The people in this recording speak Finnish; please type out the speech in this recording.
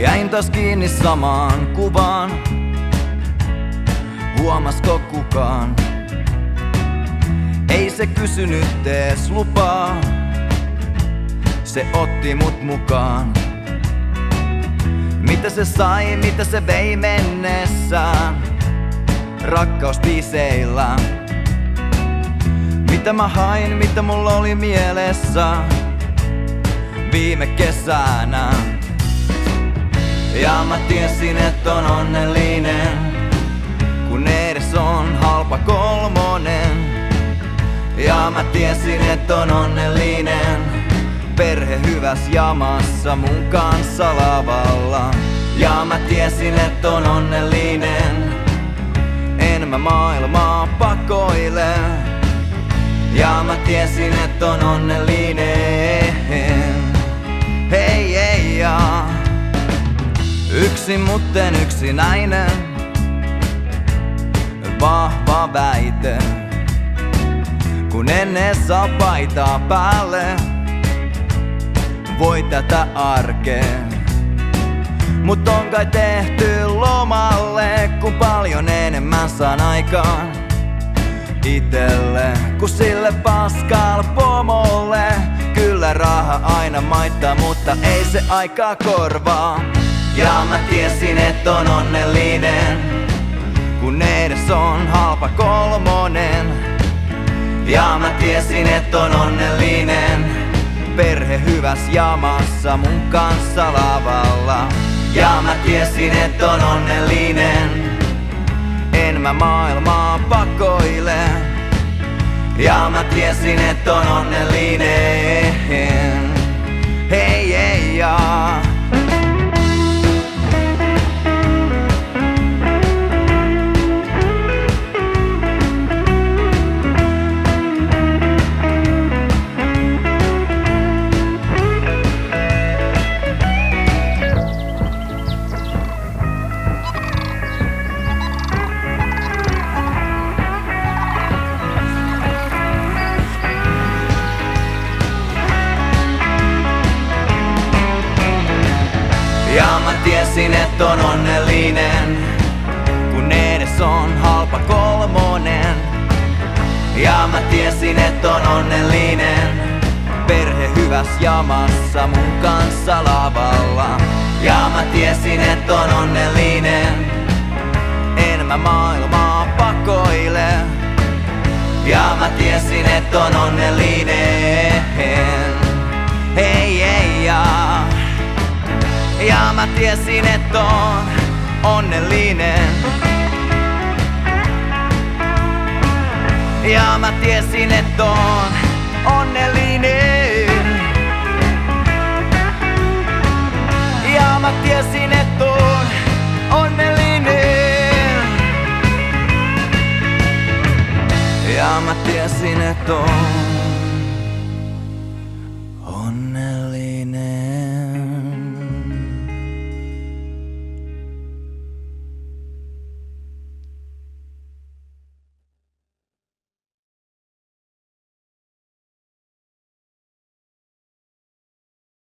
Jäin taas kiinni samaan kuvaan. Huomasko kukaan? Ei se kysynyt ees lupaa. Se otti mut mukaan. Mitä se sai, mitä se vei mennessään? Rakkausbiiseillä. Mitä mä hain, mitä mulla oli mielessä viime kesänä. Ja mä tiesin, et on onnellinen, kun edes on halpa kolmonen. Ja mä tiesin, et on onnellinen, perhe hyväs jamassa mun kanssa lavalla. Ja mä tiesin, et on onnellinen, en mä maailmaa pakoile. Ja mä tiesin, et on onnellinen, hei ei ja. Yksin mutten yksinäinen, vahva väite. Kun en ees saa paitaa päälle, voi tätä arkeen. Mut on kai tehty lomalle, kun paljon enemmän saan aikaan itelle, kun sille paskal pomolle. Kyllä raha aina maittaa, mutta ei se aikaa korvaa. Ja mä tiesin, et on onnellinen, kun edes on halpa kolmonen. Ja mä tiesin, et on onnellinen, perhe hyväs jamassa mun kanssa lavalla. Ja mä tiesin, et on onnellinen, en mä maailmaa pakoile. Ja mä tiesin, et on onnellinen, hei ei ja. Ja mä tiesin, et on onnellinen, kun edes on halpa kolmonen. Ja mä tiesin, et on onnellinen, perhe hyväs jamassa mun kanssa lavalla. Ja mä tiesin, et on onnellinen, en mä maailmaa pakoile. Ja mä tiesin, et on onnellinen, hei ei ja. Ja mä tiesin, et on onnellinen. Ja mä tiesin, et on onnellinen. Ja mä tiesin, et on onnellinen. Ja mä tiesin, et on